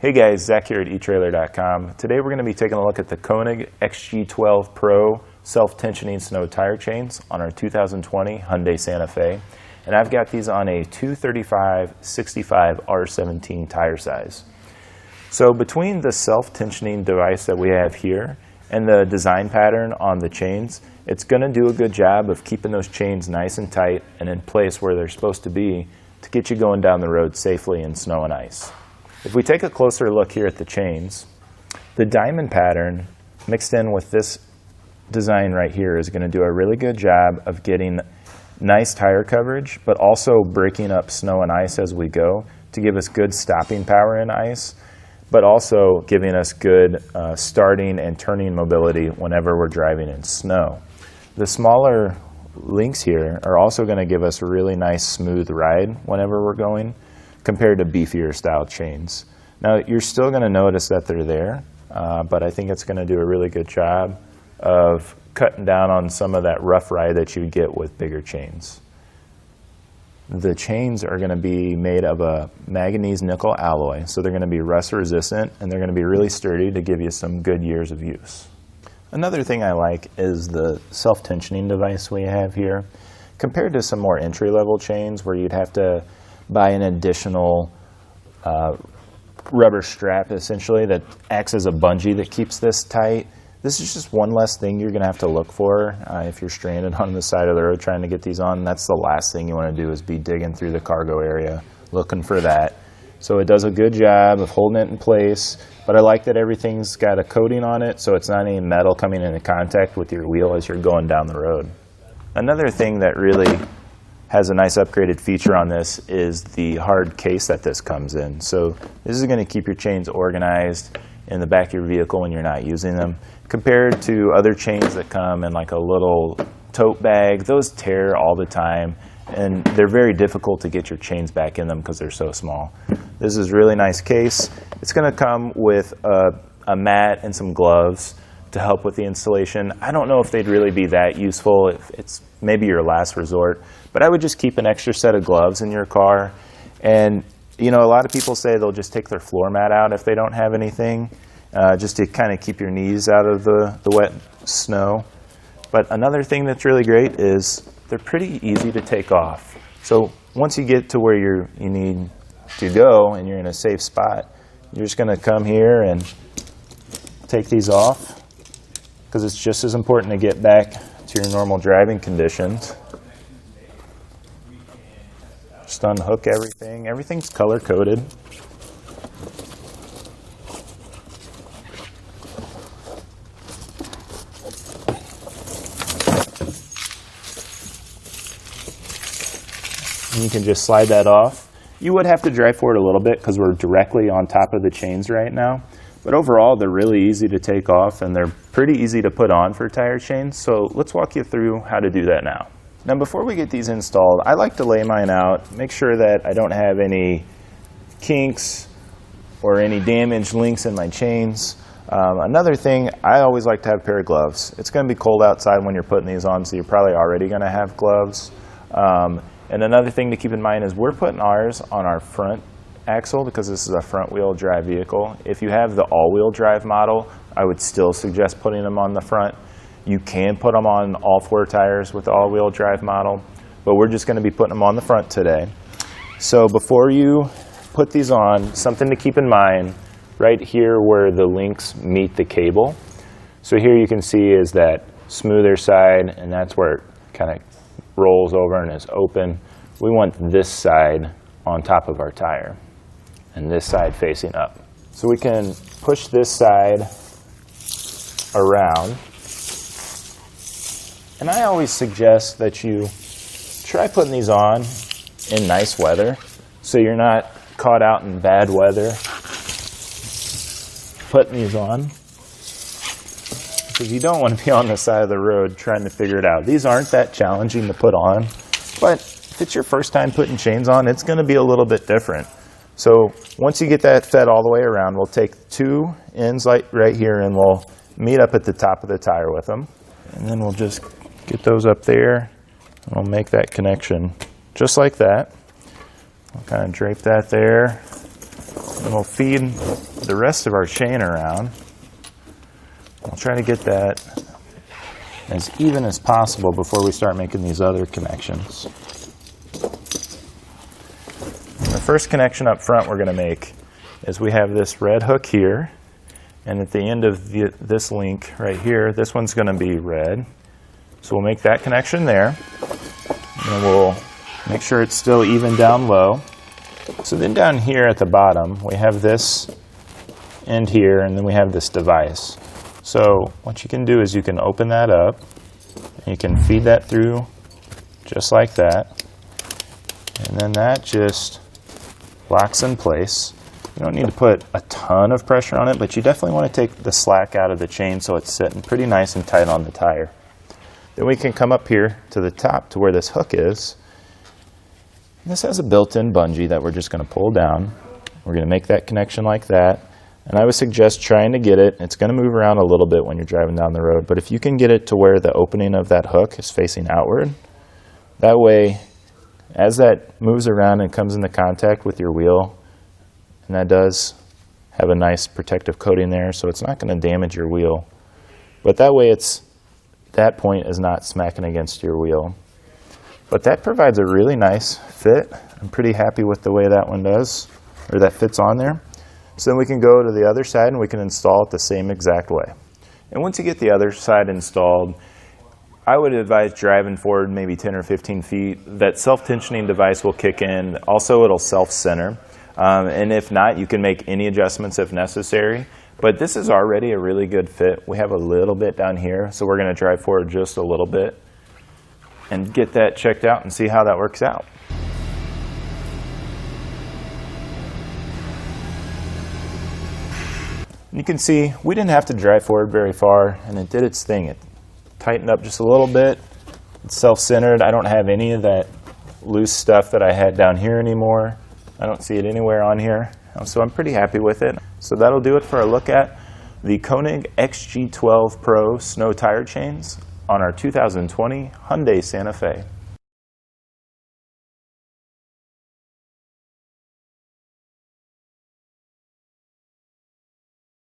Hey guys, Zach here at etrailer.com. Today we're going to be taking a look at the Konig XG 12 Pro self-tensioning snow tire chains on our 2020 Hyundai Santa Fe. And I've got these on a 235/65 R17 tire size. So between the self-tensioning device that we have here and the design pattern on the chains, it's going to do a good job of keeping those chains nice and tight and in place where they're supposed to be to get you going down the road safely in snow and ice. If we take a closer look here at the chains, the diamond pattern mixed in with this design right here is going to do a really good job of getting nice tire coverage, but also breaking up snow and ice as we go to give us good stopping power in ice, but also giving us good starting and turning mobility whenever we're driving in snow. The smaller links here are also going to give us a really nice smooth ride whenever we're going, compared to beefier style chains. Now you're still going to notice that they're there, but I think it's going to do a really good job of cutting down on some of that rough ride that you get with bigger chains. The chains are going to be made of a manganese nickel alloy, so they're going to be rust resistant and they're going to be really sturdy to give you some good years of use. Another thing I like is the self-tensioning device we have here. Compared to some more entry-level chains where you'd have to buy an additional rubber strap essentially that acts as a bungee that keeps this tight. This is just one less thing you're going to have to look for if you're stranded on the side of the road trying to get these on. That's the last thing you want to do, is be digging through the cargo area looking for that. So it does a good job of holding it in place, but I like that everything's got a coating on it so it's not any metal coming into contact with your wheel as you're going down the road. Another thing that really has a nice upgraded feature on this is the hard case that this comes in. So this is going to keep your chains organized in the back of your vehicle when you're not using them, compared to other chains that come in like a little tote bag. Those tear all the time and they're very difficult to get your chains back in them because they're so small. This is a really nice case. It's going to come with a mat and some gloves to help with the installation. I don't know if they'd really be that useful. If it's maybe your last resort, but I would just keep an extra set of gloves in your car. And you know, a lot of people say they'll just take their floor mat out if they don't have anything, just to kind of keep your knees out of the wet snow. But another thing that's really great is they're pretty easy to take off. So once you get to where you need to go and you're in a safe spot, you're just going to come here and take these off, because it's just as important to get back to your normal driving conditions. Just unhook everything. Everything's color coded. And you can just slide that off. You would have to drive for it a little bit because we're directly on top of the chains right now. But overall, they're really easy to take off and they're pretty easy to put on for tire chains. So let's walk you through how to do that now. Now before we get these installed, I like to lay mine out, make sure that I don't have any kinks or any damaged links in my chains. Another thing, I always like to have a pair of gloves. It's going to be cold outside when you're putting these on, so you're probably already going to have gloves. And another thing to keep in mind is we're putting ours on our front axle because this is a front wheel drive vehicle. If you have the all-wheel drive model, I would still suggest putting them on the front. You can put them on all four tires with the all-wheel drive model, but we're just going to be putting them on the front today. So before you put these on, something to keep in mind, right here where the links meet the cable. So here you can see is that smoother side, and that's where it kind of rolls over and is open. We want this side on top of our tire and this side facing up. So we can push this side around. And I always suggest that you try putting these on in nice weather so you're not caught out in bad weather putting these on, because you don't want to be on the side of the road trying to figure it out. These aren't that challenging to put on, but if it's your first time putting chains on, it's going to be a little bit different. So once you get that fed all the way around, we'll take two ends like right here and we'll meet up at the top of the tire with them. And then we'll just get those up there and we'll make that connection just like that. I'll kind of drape that there And we'll feed the rest of our chain around. We'll try to get that as even as possible before we start making these other connections. The first connection up front we're going to make is we have this red hook here, and at the end of this link right here, this one's going to be red. So we'll make that connection there, and we'll make sure it's still even down low. So then down here at the bottom, we have this end here, and then we have this device. So what you can do is you can open that up, and you can feed that through just like that, and then that just locks in place. You don't need to put a ton of pressure on it, but you definitely want to take the slack out of the chain so it's sitting pretty nice and tight on the tire. Then we can come up here to the top to where this hook is. This has a built-in bungee that we're just going to pull down. We're going to make that connection like that. And I would suggest trying to get it. It's going to move around a little bit when you're driving down the road, but if you can get it to where the opening of that hook is facing outward, that way, as that moves around and comes into contact with your wheel, and that does have a nice protective coating there, so it's not going to damage your wheel. But that way, that point is not smacking against your wheel. But that provides a really nice fit. I'm pretty happy with the way that one does, or that fits on there. So then we can go to the other side and we can install it the same exact way. And once you get the other side installed, I would advise driving forward maybe 10 or 15 feet. That self-tensioning device will kick in. Also, it'll self-center. And if not, you can make any adjustments if necessary. But this is already a really good fit. We have a little bit down here, so we're going to drive forward just a little bit and get that checked out and see how that works out. You can see we didn't have to drive forward very far, and it did its thing. It tightened up just a little bit. It's self-centered. I don't have any of that loose stuff that I had down here anymore. I don't see it anywhere on here, so I'm pretty happy with it. So that'll do it for a look at the Konig XG 12 Pro snow tire chains on our 2020 Hyundai Santa Fe.